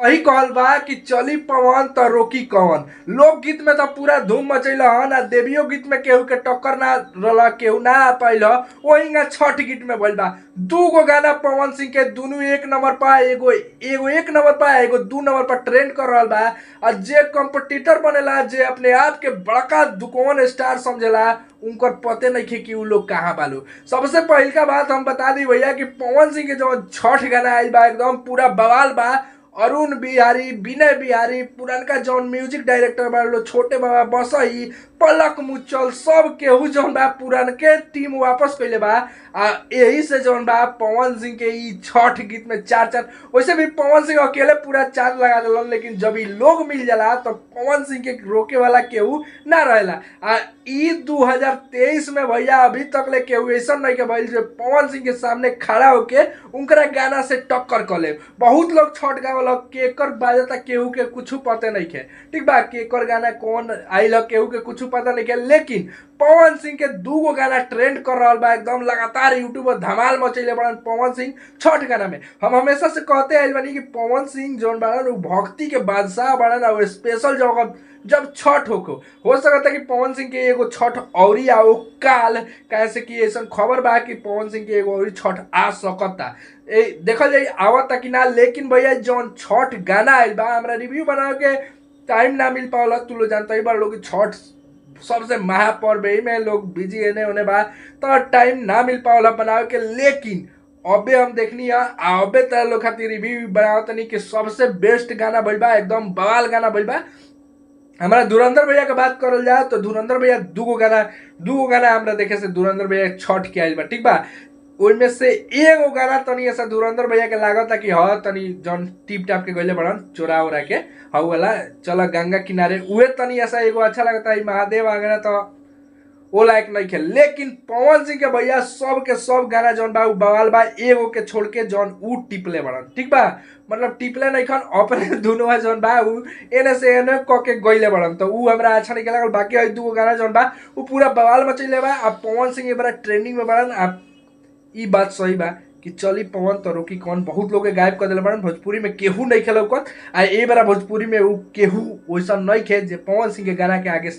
वही कहल बा कि चली पवन त रोकी कवन। लोकगीत में तो पूरा धूम मचैल हन आ देवियो गीत में केहू के टक्कर ना रल, केहू ना आ पाइल। वही छठ गीत में भइल बा दू गो गाना पवन सिंह के, दोनों एक नंबर पर, एगो एगो एक नंबर पर, एगो दू नंबर पर ट्रेंड कर रहल बा। और जे कंपटीटर बनेला, जे अपने आप के बड़का दुकान स्टार समझेला, उनकर पते नहीं खे कि उ लोग कहाँ बालू। सबसे पहल का बात हम बता दी भैया कि पवन सिंह के जो छठ गाना आयल बा एकदम पूरा बवाल बा। अरुण बिहारी, विनय बिहारी, पुरनका जौन म्यूजिक डायरेक्टर बा लोग, छोटे बाबा बसई, पलक मुचल, सब केहू जौन बा पुरनके टीम वापस कैले बा। आ यही से जौन बा पवन सिंह के ई छठ गीत में चार चार, वैसे भी पवन सिंह अकेले पूरा चार लगा दिलन, लेकिन जब ई लोग मिल जाला तो पवन सिंह के रोके वाला केहू ना रहेला। आ ई 2023 में भैया अभी तक ले केहू ऐसा नहीं के भइल जो पवन सिंह के सामने खड़ा होके उनकरा गाना से टक्कर कर ले। बहुत लोग छठ गावल, केकर बाजता केहू के कुछ पते नहीं खे, ठीक बा, केकर गाना कौन आइल केहू के कुछ पता नहीं खे, लेकिन पवन सिंह के दू गो गाना ट्रेंड कर रहा बा एकदम लगातार। यूट्यूब पर धमाल मचैले बड़न पवन सिंह छठ गाना में। हम हमेशा से कहते आइल बानी कि पवन सिंह जौन बड़न उ भक्ति के बादशाह बड़न, और स्पेशल जब छठ हो सकता है कि पवन सिंह के एगो छठ औरी आओ काल, कैसे कि ऐसा खबर बा कि पवन सिंह के एगो औरी छठ आ सकता। देखल जाए आवता कि ना, लेकिन भैया जौन छठ गाना आइल बा, हमरा रिव्यू बनावे के टाइम ना मिल पावला। तू लोग जानता ही बा लोग छठ सबसे महापर्व में लोग बिजी एने होने बा, तो टाइम ना मिल पावला बनावे के। लेकिन अबे हम देखनी है, अबे तरह लोग खातिर रिव्यू बनावत तनी कि सबसे बेस्ट गाना भइल बा, एकदम बवाल गाना भइल बा। हमारा धुरंधर भैया के बात करल जाए तो धुरंधर भैया दूगो गाना हमरा देखे से धुरंधर भैया छठ के आइल बा, ठीक बा। उनमें से एगो गाना तनी ऐसा धुरंधर भैया के लागता कि हाँ तनी जौन टिप टाप के गइले बड़न चोरा उरा के हऊ वाला चल गंगा किनारे, उहे तनी ऐसा एगो अच्छा लगता है। महादेव आ गया तो वो लायक नहीं खे। लेकिन पवन सिंह के भैया सब के सब गाना जौन बा बवाल बा, एगो के छोड़ के जौन ऊ टिपले बड़न, ठीक बा, मतलब टिपले नहीं खन अपने दोनों जौन बा ऊ एने से एने क के गइले बड़न, तो ऊ हमरा अच्छा नहीं लागल। बाकी है दूगो गाना जौन बा ऊ पूरा बवाल मचैले बा। आ पवन सिंह ए बड़ा ट्रेंडिंग में बड़न। आ ई बात सही बा कि चली पवन तो रोकी कौन, बहुत लोग के गायब कर दिले बड़न। भोजपुरी में केहू नहीं खेल आ ए बार भोजपुरी में ऊ केहू वैसा नहीं खे जे पवन सिंह के गाना के आगे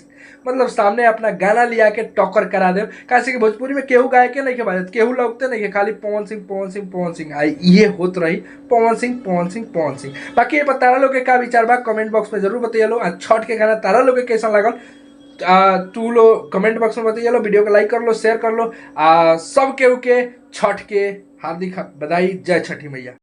मतलब सामने अपना गाना लिया के टक्कर करा दे। कैसे कि भोजपुरी में केहू गाय के नहीं के बाजत, केहू लगते नहीं के, खाली पवन सिंह पवन सिंह पवन सिंह आई ये होत रही, पवन सिंह पवन सिंह पवन सिंह। बाकी ये तारा लोग के का विचार बा कमेंट बॉक्स में जरूर बताइए। आ छठ के गाना तारा लोग के कैसा लागल तू लोग कमेंट बॉक्स में बताइए। वीडियो को लाइक कर लो, शेयर कर लो। सब केहू के छठ के हार्दिक बधाई। जय छठी मैया।